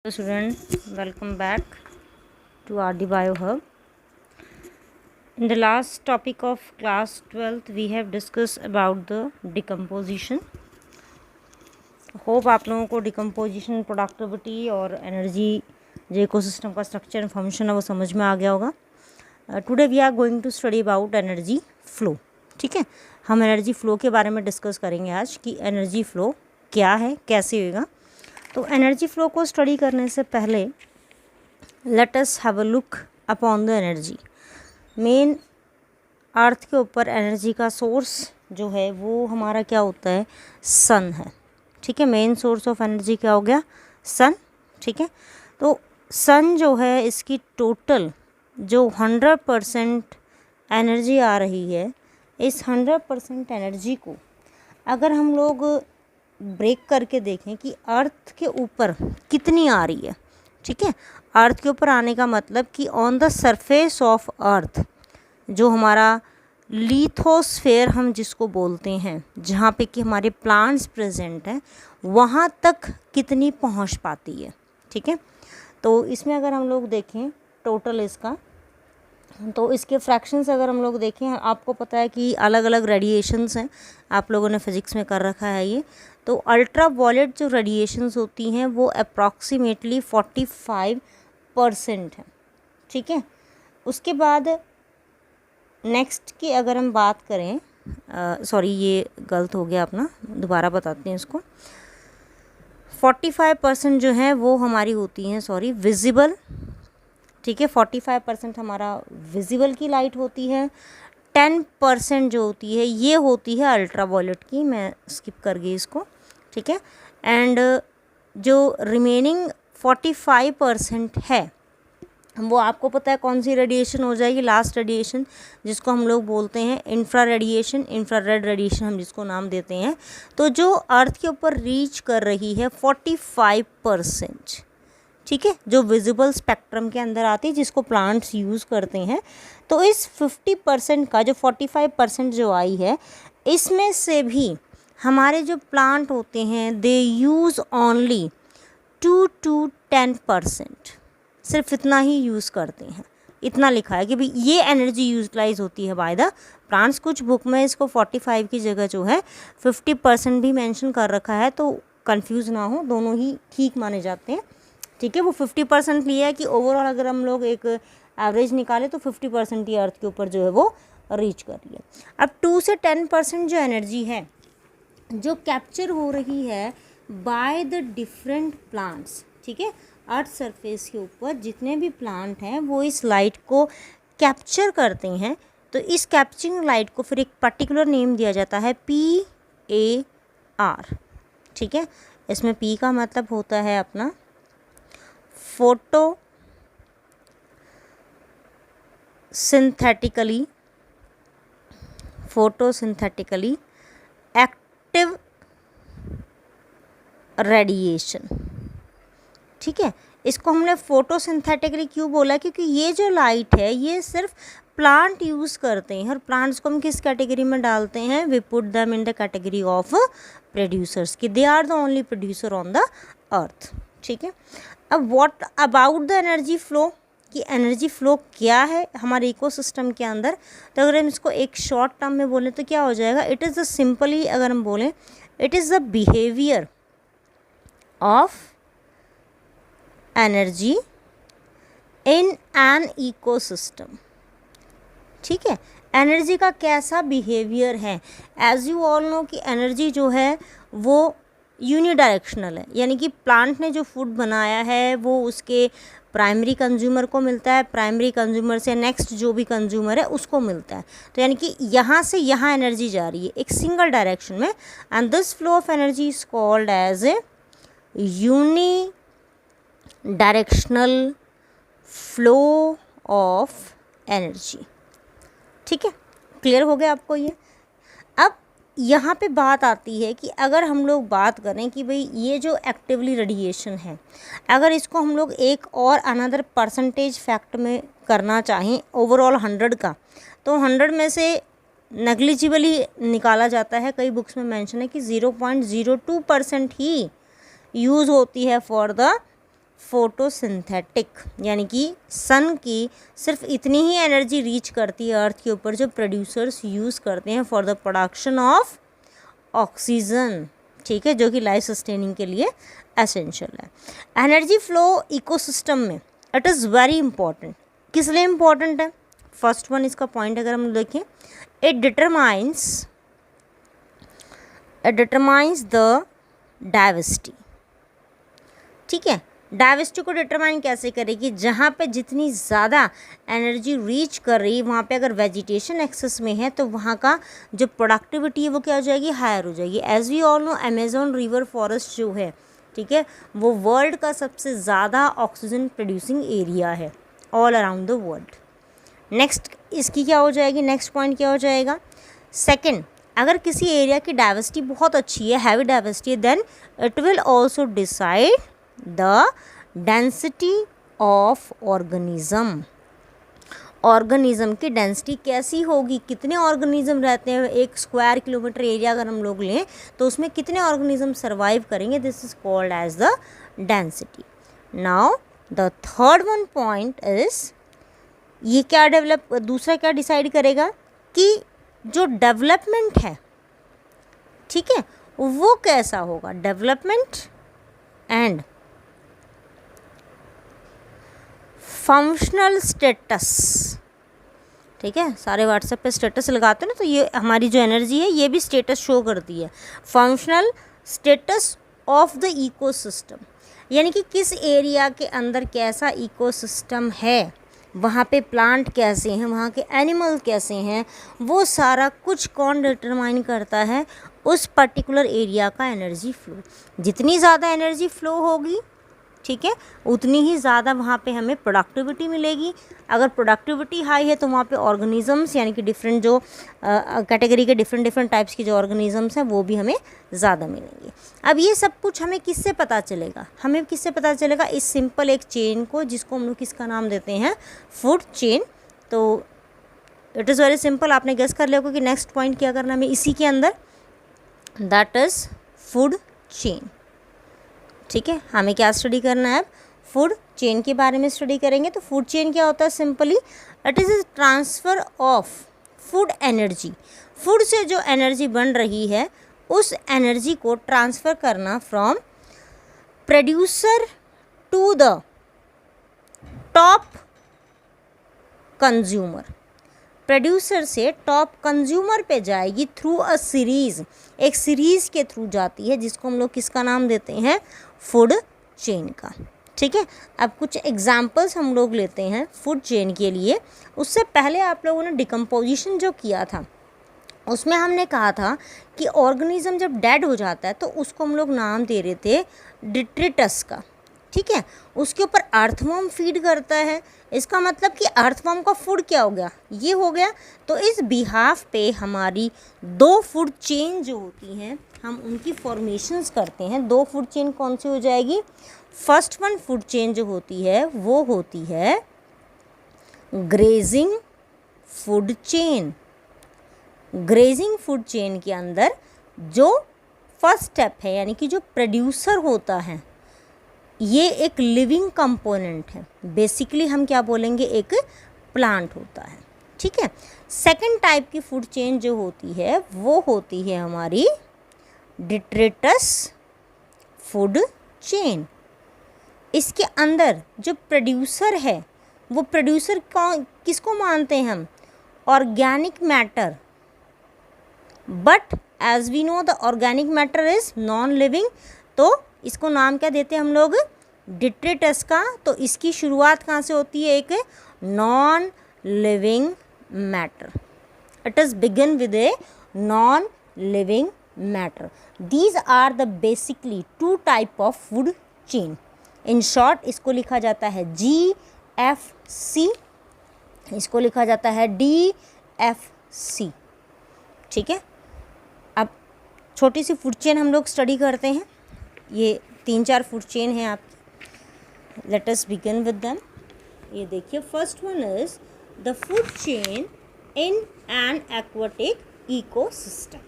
Hello student, welcome back to RD Bio Hub. In the last topic of class 12th we have discussed about the decomposition. Hope आप लोगों को decomposition, productivity और energy जो ecosystem का structure and function है वो समझ में आ गया होगा. Today we are going to study about energy flow. ठीक है, हम एनर्जी फ्लो के बारे में डिस्कस करेंगे आज कि एनर्जी फ्लो क्या है, कैसे होगा. तो एनर्जी फ्लो को स्टडी करने से पहले let us have a look upon the energy. Main earth के ऊपर एनर्जी का सोर्स जो है वो हमारा क्या होता है, सन है. ठीक है, मेन सोर्स ऑफ एनर्जी क्या हो गया, सन. ठीक है, तो सन जो है इसकी टोटल जो 100% एनर्जी आ रही है, इस 100% एनर्जी को अगर हम लोग ब्रेक करके देखें कि अर्थ के ऊपर कितनी आ रही है. ठीक है, अर्थ के ऊपर आने का मतलब कि on the surface of earth जो हमारा लिथोस्फेयर हम जिसको बोलते हैं, जहाँ पे कि हमारे प्लांट्स प्रेजेंट हैं, वहाँ तक कितनी पहुँच पाती है. ठीक है, तो इसमें अगर हम लोग देखें टोटल इसका, तो इसके फ्रैक्शंस अगर हम लोग देखें, आपको पता है कि अलग अलग रेडिएशंस हैं, आप लोगों ने फिज़िक्स में कर रखा है ये. तो अल्ट्रा वॉयलेट जो रेडिएशंस होती हैं वो अप्रॉक्सीमेटली 45% है. ठीक है, उसके बाद नेक्स्ट की अगर हम बात करें, सॉरी ये गलत हो गया अपना, दोबारा बताते हैं इसको. 45% जो है वो हमारी होती हैं, सॉरी, विजिबल. ठीक है, 45% हमारा विजिबल की लाइट होती है. 10% जो होती है ये होती है अल्ट्रा वॉयलेट की, मैं स्किप कर गई इसको. ठीक है, एंड जो रिमेनिंग 45% है वो आपको पता है कौन सी रेडिएशन हो जाएगी, लास्ट रेडिएशन जिसको हम लोग बोलते हैं इंफ्रा रेडिएशन, इंफ्रारेड रेडिएशन हम जिसको नाम देते हैं. तो जो अर्थ के ऊपर रीच कर रही है 45%, ठीक है, जो विजिबल स्पेक्ट्रम के अंदर आती है जिसको प्लांट्स यूज़ करते हैं. तो इस 50% का जो 45% जो आई है, इसमें से भी हमारे जो प्लांट होते हैं दे यूज़ ओनली 2 to 10%, सिर्फ इतना ही यूज़ करते हैं. इतना लिखा है कि भाई ये एनर्जी यूटिलाइज होती है बाय द प्लांट्स. कुछ बुक में इसको 45 की जगह जो है 50% भी मेंशन कर रखा है, तो कंफ्यूज ना हो, दोनों ही ठीक माने जाते हैं. ठीक है, वो 50% लिया है कि ओवरऑल अगर हम लोग एक एवरेज निकाले तो 50% ही अर्थ के ऊपर जो है वो रीच कर रही है. अब 2 से 10% जो एनर्जी है जो कैप्चर हो रही है बाय द डिफरेंट प्लांट्स. ठीक है, अर्थ सरफेस के ऊपर जितने भी प्लांट हैं वो इस लाइट को कैप्चर करते हैं. तो इस कैप्चरिंग लाइट को फिर एक पर्टिकुलर नेम दिया जाता है PAR. ठीक है, इसमें P का मतलब होता है अपना फोटोसिंथेटिकली एक्टिव रेडिएशन. ठीक है, इसको हमने फोटोसिंथेटिकली क्यों बोला, क्योंकि ये जो लाइट है ये सिर्फ प्लांट यूज़ करते हैं, और प्लांट्स को हम किस कैटेगरी में डालते हैं, we put them in the category of producers, कि they are the only producer on the earth. ठीक है, अब what about the energy flow, कि एनर्जी फ्लो क्या है हमारे इकोसिस्टम के अंदर. तो अगर हम इसको एक शॉर्ट टर्म में बोलें तो क्या हो जाएगा, इट इज़ द सिंपली अगर हम बोलें, it is the behaviour of energy in an ecosystem. ठीक है, एनर्जी का कैसा बिहेवियर है. एज यू ऑल नो कि एनर्जी जो है वो यूनिडायरेक्शनल है, यानी कि प्लांट ने जो फूड बनाया है वो उसके प्राइमरी कंज्यूमर को मिलता है, प्राइमरी कंज्यूमर से नेक्स्ट जो भी कंज्यूमर है उसको मिलता है. तो यानी कि यहाँ से यहाँ एनर्जी जा रही है एक सिंगल डायरेक्शन में, and this flow of energy is called as a unidirectional flow of energy. ठीक है, क्लियर हो गया आपको ये. अब यहाँ पे बात आती है कि अगर हम लोग बात करें कि भाई ये जो एक्टिवली रेडिएशन है, अगर इसको हम लोग एक और अनदर परसेंटेज फैक्ट में करना चाहें ओवरऑल 100 का, तो 100 में से नेग्लिजिबली निकाला जाता है. कई बुक्स में मेंशन है कि 0.02% ही यूज़ होती है फॉर द फोटोसिंथेटिक, यानी कि सन की सिर्फ इतनी ही एनर्जी रीच करती है अर्थ के ऊपर जो प्रोड्यूसर्स यूज़ करते हैं for the production of oxygen, ठीक है, जो कि लाइफ सस्टेनिंग के लिए एसेंशियल है। एनर्जी फ्लो इकोसिस्टम में इट इज़ वेरी इंपॉर्टेंट। किस लिए इम्पॉर्टेंट है? फर्स्ट वन इसका पॉइंट अगर हम देखें, इट डिटरमाइंस द डाइवर्सिटी, ठीक है। डाइवर्सिटी को डिटरमाइन कैसे करेगी? जहाँ पे जितनी ज़्यादा एनर्जी रीच कर रही है वहाँ पे अगर वेजिटेशन एक्सेस में है तो वहाँ का जो प्रोडक्टिविटी है वो क्या हो जाएगी? हायर हो जाएगी। As we all know Amazon river forest जो है, ठीक है, वो वर्ल्ड का सबसे ज़्यादा ऑक्सीजन प्रोड्यूसिंग एरिया है all around the world. Next इसकी क्या हो जाएगी? नेक्स्ट पॉइंट क्या हो जाएगा? सेकेंड, अगर किसी एरिया की डाइवर्सिटी बहुत अच्छी है, हैवी डाइवर्सिटी है, then it will also decide the density of organism. Organism की डेंसिटी कैसी होगी? कितने ऑर्गेनिज्म रहते हैं एक स्क्वायर किलोमीटर एरिया अगर हम लोग लें तो उसमें कितने ऑर्गेनिज्म सर्वाइव करेंगे? This is called as the density. Now the third one point is, ये क्या दूसरा क्या डिसाइड करेगा कि जो डेवलपमेंट है, ठीक है, वो कैसा होगा? डेवलपमेंट एंड फंक्शनल स्टेटस, ठीक है, सारे व्हाट्सएप पे स्टेटस लगाते हैं ना, तो ये हमारी जो एनर्जी है ये भी स्टेटस शो करती है। Functional status of the ecosystem, यानी कि किस एरिया के अंदर कैसा इकोसिस्टम है, वहाँ पे प्लांट कैसे हैं, वहाँ के एनिमल कैसे हैं, वो सारा कुछ कौन डिटरमाइन करता है? उस पर्टिकुलर एरिया का एनर्जी फ्लो। जितनी ज़्यादा एनर्जी फ्लो होगी, ठीक है, उतनी ही ज़्यादा वहाँ पे हमें प्रोडक्टिविटी मिलेगी। अगर प्रोडक्टिविटी हाई है तो वहाँ पे ऑर्गेनिजम्स, यानी कि डिफरेंट जो कैटेगरी के डिफरेंट टाइप्स की जो ऑर्गेनिजम्स हैं वो भी हमें ज़्यादा मिलेंगे। अब ये सब कुछ हमें किससे पता चलेगा? हमें किससे पता चलेगा? इस सिंपल एक चेन को, जिसको हम लोग किसका नाम देते हैं? Food chain. तो इट इज़ वेरी सिंपल, आपने गेस कर लिया कि नेक्स्ट पॉइंट क्या करना है हमें इसी के अंदर, दैट इज़ फूड चेन, ठीक है। हमें क्या स्टडी करना है? फूड चेन के बारे में स्टडी करेंगे। तो फूड चेन क्या होता है? Simply it is transfer of food energy. Food से जो एनर्जी बन रही है उस एनर्जी को ट्रांसफ़र करना from producer to the top consumer. Producer से टॉप कंज्यूमर पे जाएगी थ्रू अ सीरीज़, एक सीरीज़ के थ्रू जाती है, जिसको हम लोग किसका नाम देते हैं? फूड चेन का, ठीक है। अब कुछ एग्जांपल्स हम लोग लेते हैं फूड चेन के लिए। उससे पहले आप लोगों ने डिकम्पोजिशन जो किया था उसमें हमने कहा था कि ऑर्गेनिज्म जब डेड हो जाता है तो उसको हम लोग नाम दे रहे थे डिट्रिटस का, ठीक है। उसके ऊपर अर्थवर्म फीड करता है, इसका मतलब कि अर्थवर्म का फूड क्या हो गया? ये हो गया। तो इस बिहाफ पे हमारी दो फूड चेन जो होती हैं हम उनकी फॉर्मेशंस करते हैं। दो फूड चेन कौन सी हो जाएगी? फर्स्ट वन फूड चेन जो होती है वो होती है grazing food chain. Grazing food chain के अंदर जो फर्स्ट स्टेप है, यानी कि जो प्रोड्यूसर होता है, ये एक लिविंग कंपोनेंट है। बेसिकली हम क्या बोलेंगे? एक प्लांट होता है, ठीक है। सेकंड टाइप की फूड चेन जो होती है वो होती है हमारी डिट्रिटस फूड चेन। इसके अंदर जो प्रोड्यूसर है वो प्रोड्यूसर किसको मानते हैं हम? Organic matter. But as we know the organic matter is non living, तो इसको नाम क्या देते हैं हम लोग? डिट्रिटस का। तो इसकी शुरुआत कहाँ से होती है? एक non living matter. It is begin with a non living matter. These are the basically two type of food chain. In short इसको लिखा जाता है GFC, इसको लिखा जाता है DFC, ठीक है। अब छोटी सी फूड चेन हम लोग स्टडी करते हैं। ये 3-4 फूड चेन हैं आपकी। Let us begin with them. ये देखिए, first one is the food chain in an aquatic ecosystem,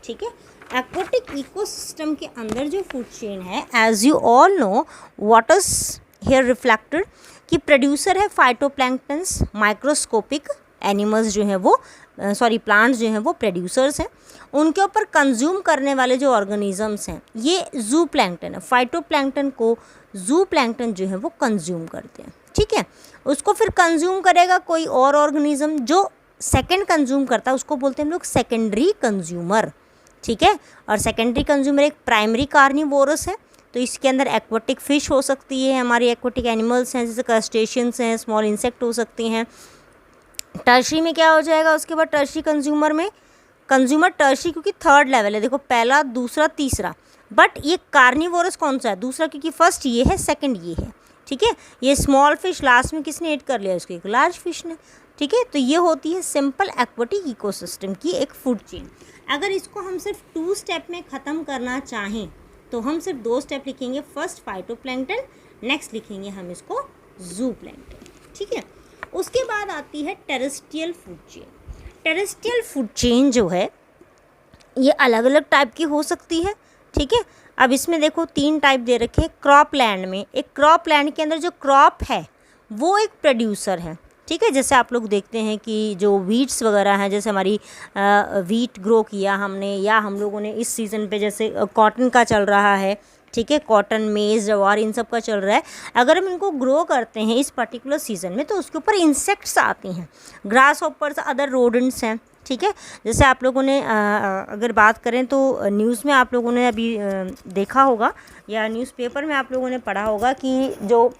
ठीक है। एक्वाटिक इकोसिस्टम के अंदर जो फूड चेन है, as you all know what is here reflector कि प्रोड्यूसर है फाइटोप्लैंक्टन्स, माइक्रोस्कोपिक एनिमल्स जो हैं वो प्लांट्स जो हैं वो प्रोड्यूसर्स हैं। उनके ऊपर कंज्यूम करने वाले जो ऑर्गेनिजम्स हैं ये जू प्लैंक्टन है। फाइटोप्लैंक्टन को जू प्लैंक्टन जो है वो कंज्यूम करते हैं, ठीक है। उसको फिर कंज्यूम करेगा कोई और ऑर्गेनिज्म, जो सेकंड कंज्यूम करता है उसको बोलते हैं हम लोग सेकेंडरी कंज्यूमर, ठीक है। और सेकेंडरी कंज्यूमर एक प्राइमरी कार्निवोरस है, तो इसके अंदर एक्वाटिक फिश हो सकती है, हमारी एक्वाटिक एनिमल्स हैं जैसे क्रस्टेशियंस हैं, स्मॉल इंसेक्ट हो सकती हैं। टर्शरी में क्या हो जाएगा उसके बाद, टर्शरी कंज्यूमर में, कंज्यूमर टर्शरी क्योंकि थर्ड लेवल है, देखो पहला दूसरा तीसरा, बट ये कार्निवोरस कौन सा है, दूसरा, क्योंकि फर्स्ट ये है सेकंड ये है, ठीक है। ये स्मॉल फिश लास्ट में किसने ऐड कर लिया, इसको एक लार्ज फिश ने, ठीक है। तो ये होती है सिंपल एक्वाटिक इकोसिस्टम की एक फूड चेन। अगर इसको हम सिर्फ 2 स्टेप में ख़त्म करना चाहें तो हम सिर्फ 2 स्टेप लिखेंगे, फर्स्ट फाइटोप्लैंक्टन, नेक्स्ट लिखेंगे हम इसको जू प्लैंक्टन, ठीक है। उसके बाद आती है terrestrial food chain. Terrestrial food chain जो है ये अलग अलग टाइप की हो सकती है, ठीक है। अब इसमें देखो 3 टाइप दे रखे हैं। क्रॉप लैंड में, एक क्रॉप लैंड के अंदर जो क्रॉप है वो एक प्रोड्यूसर है, ठीक है। जैसे आप लोग देखते हैं कि जो वीट्स वगैरह हैं, जैसे हमारी वीट ग्रो किया हमने, या हम लोगों ने इस सीज़न पे जैसे कॉटन का चल रहा है, ठीक है, कॉटन, मेज़, जवार, इन सब का चल रहा है। अगर हम इनको ग्रो करते हैं इस पर्टिकुलर सीज़न में तो उसके ऊपर इंसेक्ट्स आती हैं, ग्रास हॉपर्स, अदर रोडेंट्स हैं, ठीक है। जैसे आप लोगों ने अगर बात करें तो न्यूज़ में आप लोगों ने अभी देखा होगा या न्यूज़पेपर में आप लोगों ने पढ़ा होगा कि जो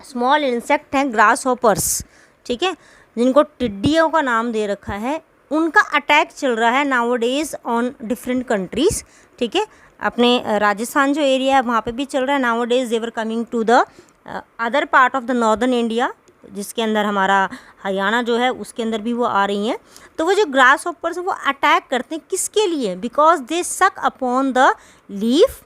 स्मॉल इंसेक्ट हैं ग्रास हॉपर्स, ठीक है, जिनको टिड्डियों का नाम दे रखा है, उनका अटैक चल रहा है नाउअडेज ऑन डिफरेंट कंट्रीज़, ठीक है। अपने राजस्थान जो एरिया है वहाँ पे भी चल रहा है nowadays. They were coming to the other part of the northern India, जिसके अंदर हमारा हरियाणा जो है उसके अंदर भी वो आ रही हैं। तो वो जो ग्रास हॉपर्स वो अटैक करते हैं किसके लिए, बिकॉज दे सक upon the leaf,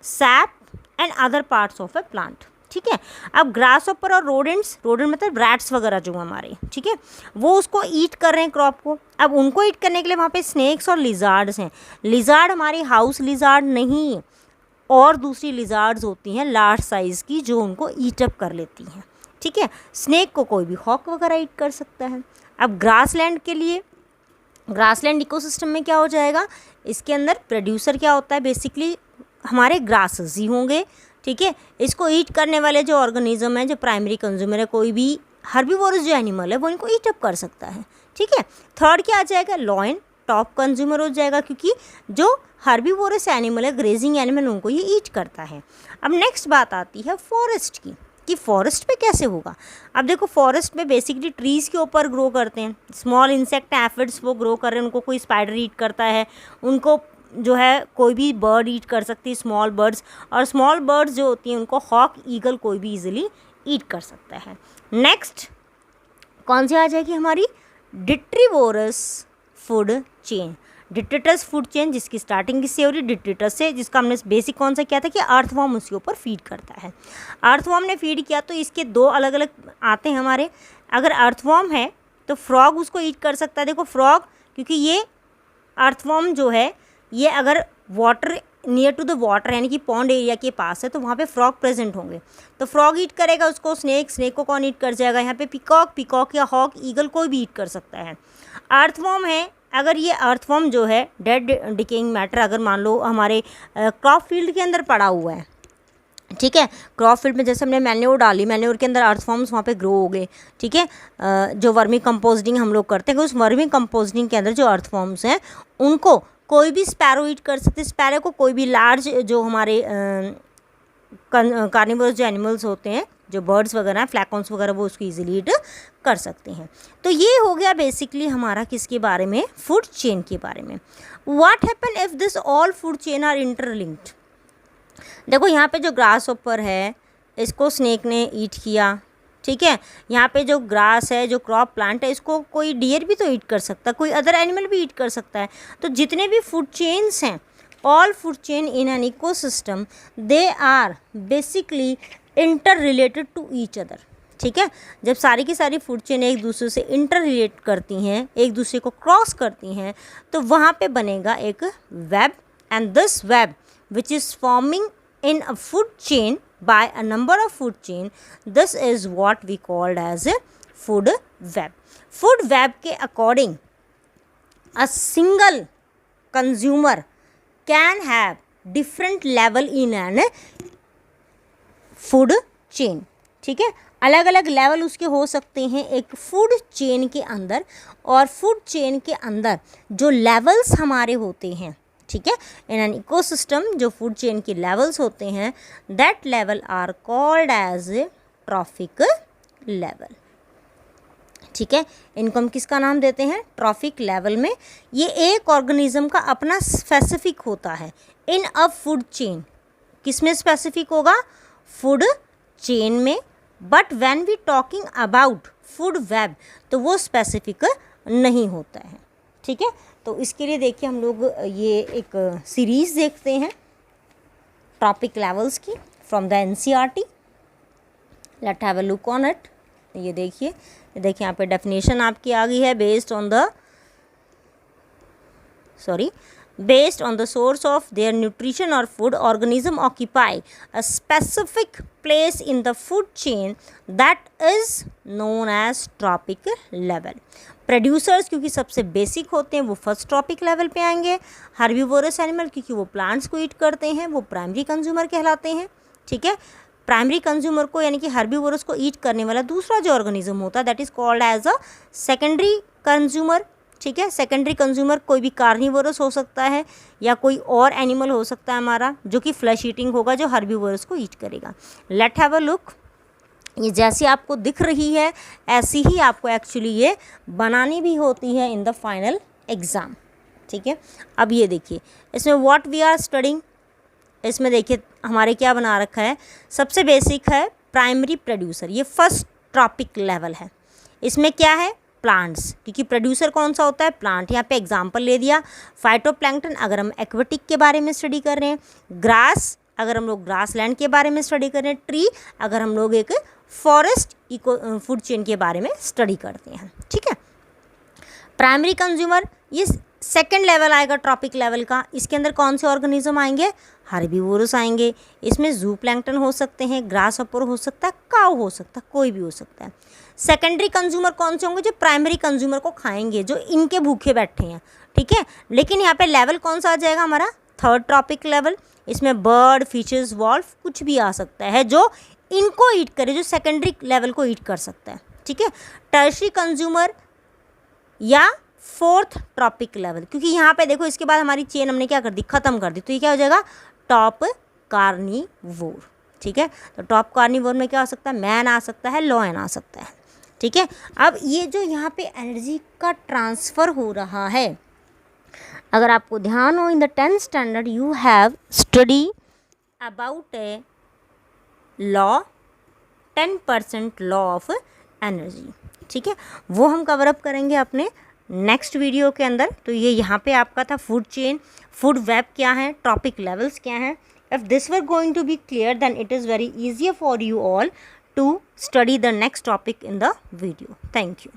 SAP and other parts of A plant, ठीक है। अब ग्रास हॉपर और रोडेंट्स, रोडेंट मतलब रैट्स वगैरह जो हमारे, ठीक है, वो उसको ईट कर रहे हैं क्रॉप को। अब उनको ईट करने के लिए वहाँ पे स्नेक्स और लिजार्ड्स हैं। लिजार्ड हमारी हाउस लिजार्ड नहीं, और दूसरी लिजार्ड्स होती हैं लार्ज साइज़ की जो उनको ईटअप कर लेती हैं, ठीक है। स्नेक को कोई भी हॉक वगैरह ईट कर सकता है। अब ग्रासलैंड के लिए, ग्रासलैंड इकोसिस्टम में क्या हो जाएगा, इसके अंदर प्रोड्यूसर क्या होता है, बेसिकली हमारे ग्रासेस ही होंगे, ठीक है। इसको ईट करने वाले जो ऑर्गेनिज्म है, जो प्राइमरी कंज्यूमर है, कोई भी हर्बीवोरस जो एनिमल है वो इनको ईट अप कर सकता है, ठीक है। थर्ड क्या आ जाएगा, लॉयन, टॉप कंज्यूमर हो जाएगा, क्योंकि जो हर्बीवोरस एनिमल है, ग्रेजिंग एनिमल, उनको ये ईट करता है। अब नेक्स्ट बात आती है फॉरेस्ट की, कि फॉरेस्ट पे कैसे होगा। अब देखो फॉरेस्ट में बेसिकली ट्रीज़ के ऊपर ग्रो करते हैं, स्मॉल इंसेक्ट एफिड्स वो ग्रो कर रहे हैं, उनको कोई स्पाइडर ईट करता है, उनको जो है कोई भी बर्ड ईट कर सकती है, स्मॉल बर्ड्स, और स्मॉल बर्ड्स जो होती हैं उनको हॉक, ईगल कोई भी इजीली ईट कर सकता है। नेक्स्ट कौन सी आ जाएगी हमारी, detritivorous food chain. Detritus food chain जिसकी स्टार्टिंग किससे हो रही, डिट्रिटस से, जिसका हमने बेसिक कौन सा किया था कि अर्थवॉर्म उसके ऊपर फीड करता है। अर्थवॉर्म ने फीड किया तो इसके 2 अलग अलग आते हैं हमारे। अगर अर्थवॉर्म है तो फ्रॉग उसको ईट कर सकता है। देखो फ्रॉग, क्योंकि ये अर्थवॉर्म जो है ये अगर water near to the water यानी कि पॉन्ड एरिया के पास है तो वहाँ पे फ्रॉग प्रेजेंट होंगे, तो फ्रॉग ईट करेगा उसको। स्नेक, स्नेक को कौन ईट कर जाएगा, यहाँ पे पिकॉक, पिकॉक या हॉक, ईगल कोई भी ईट कर सकता है। अर्थवॉर्म है, अगर ये अर्थवॉर्म जो है डेड डिकेइंग मैटर अगर मान लो हमारे क्रॉप फील्ड के अंदर पड़ा हुआ है, ठीक है, क्रॉप फील्ड में जैसे हमने मैन्योर डाली, मैन्योर के अंदर अर्थवॉर्म्स वहाँ पे ग्रो हो गए, ठीक है। जो वर्मी कंपोस्टिंग हम लोग करते हैं, उस वर्मी कंपोस्टिंग के अंदर जो अर्थवॉर्म्स हैं उनको कोई भी स्पैरो ईट कर सकते हैं। स्पैरो को कोई भी लार्ज जो हमारे कार्निवोरस जो एनिमल्स होते हैं, जो बर्ड्स वगैरह हैं, फ्लैकॉन्स वगैरह, वो उसको ईजिली ईट कर सकते हैं। तो ये हो गया बेसिकली हमारा किसके बारे में, फूड चेन के बारे में। What happen if this all food chain are interlinked. देखो यहाँ पे जो ग्रास हॉपर है इसको स्नेक ने ईट किया, ठीक है। यहाँ पे जो ग्रास है, जो क्रॉप प्लांट है, इसको कोई डियर भी तो ईट कर सकता है, कोई अदर एनिमल भी ईट कर सकता है। तो जितने भी फूड चेन्स हैं, all food chain in an ecosystem, they are basically interrelated to each other, ठीक है। जब सारी की सारी फूड चेन एक दूसरे से इंटर रिलेट करती हैं, एक दूसरे को क्रॉस करती हैं, तो वहाँ पे बनेगा एक web, and this web which is forming in a food chain by a number of food chain, this is what we called as a food web. Food web के according a single consumer can have different level in an food chain. ठीक है, अलग अलग level उसके हो सकते हैं एक फूड चेन के अंदर, और फूड चेन के अंदर जो लेवल्स हमारे होते हैं, ठीक है, इन एन इकोसिस्टम जो फूड चेन के लेवल्स होते हैं, that level are called as trophic level. ठीक है, इनको हम किसका नाम देते हैं? ट्रॉफिक लेवल में. ये एक ऑर्गेनिज्म का अपना स्पेसिफिक होता है इन अ फूड चेन. किस में स्पेसिफिक होगा? फूड चेन में. But when we talking about food web तो वो स्पेसिफिक नहीं होता है. ठीक है, तो इसके लिए देखिए हम लोग ये एक सीरीज़ देखते हैं टॉपिक लेवल्स की from the NCERT. Let have a look on it. ये देखिए यहाँ पे डेफिनेशन आपकी आ गई है. Based on the source of their nutrition or food, organism occupy a specific place in the food chain that is known as trophic level. Producers क्योंकि सबसे basic होते हैं वो फर्स्ट ट्रॉपिक लेवल पे आएंगे. हर्बीवोरस एनिमल क्योंकि वो plants को ईट करते हैं वो प्राइमरी कंज्यूमर कहलाते हैं. ठीक है, प्राइमरी कंज्यूमर को यानी कि हर्बीवोरस को ईट करने वाला दूसरा जो ऑर्गेनिज्म होता है that is called as a secondary consumer. ठीक है, सेकेंडरी कंज्यूमर कोई भी कार्निवोरस हो सकता है या कोई और एनिमल हो सकता है हमारा जो कि फ्लैश ईटिंग होगा, जो हर्बीवोरस को ईट करेगा. Let have a look. ये जैसी आपको दिख रही है ऐसी ही आपको एक्चुअली ये बनानी भी होती है इन द फाइनल एग्ज़ाम. ठीक है, अब ये देखिए इसमें व्हाट वी आर स्टडिंग. इसमें देखिए हमारे क्या बना रखा है. सबसे बेसिक है प्राइमरी प्रोड्यूसर. ये फर्स्ट ट्रॉपिक लेवल है. इसमें क्या है? प्लांट्स, क्योंकि प्रोड्यूसर कौन सा होता है? प्लांट. यहाँ पे एग्जांपल ले दिया फाइटोप्लैंक्टन अगर हम एक्वेटिक के बारे में स्टडी कर रहे हैं, ग्रास अगर हम लोग ग्रास लैंड के बारे में स्टडी कर रहे हैं, ट्री अगर हम लोग एक फॉरेस्ट इको फूड चेन के बारे में स्टडी करते हैं. ठीक है, प्राइमरी कंज्यूमर ये सेकेंड लेवल आएगा ट्रॉपिक लेवल का. इसके अंदर कौन से ऑर्गेनिज्म आएंगे? हर्बीवोरस आएंगे. इसमें ज़ूप्लैंक्टन हो सकते हैं, ग्रास हॉपर हो सकता है, काऊ हो सकता है, कोई भी हो सकता है. सेकेंडरी कंज्यूमर कौन से होंगे? जो प्राइमरी कंज्यूमर को खाएंगे, जो इनके भूखे बैठे हैं. ठीक है, लेकिन यहाँ पे लेवल कौन सा आ जाएगा हमारा? Third trophic level. इसमें बर्ड, फिशेस, वॉल्फ कुछ भी आ सकता है जो इनको ईट करे, जो सेकेंडरी लेवल को ईट कर सकता है. ठीक है, टर्शरी कंज्यूमर या फोर्थ ट्रॉपिक लेवल, क्योंकि यहाँ पे देखो इसके बाद हमारी चेन हमने क्या कर दी? ख़त्म कर दी. तो ये क्या हो जाएगा? Top carnivore. ठीक है, तो टॉप कार्निवोर में क्या आ सकता है? मैन आ सकता है, लॉयन आ सकता है. ठीक है, अब ये जो यहाँ पे एनर्जी का ट्रांसफ़र हो रहा है, अगर आपको ध्यान हो in the 10th standard you have study about a law 10% law of energy. ठीक है, वो हम कवर अप करेंगे अपने नेक्स्ट वीडियो के अंदर. तो ये यहाँ पे आपका था फूड चेन, फूड वेब क्या है, टॉपिक लेवल्स क्या हैं. If this were going to be clear then it is very easier for you all to study the next topic in the video. Thank you.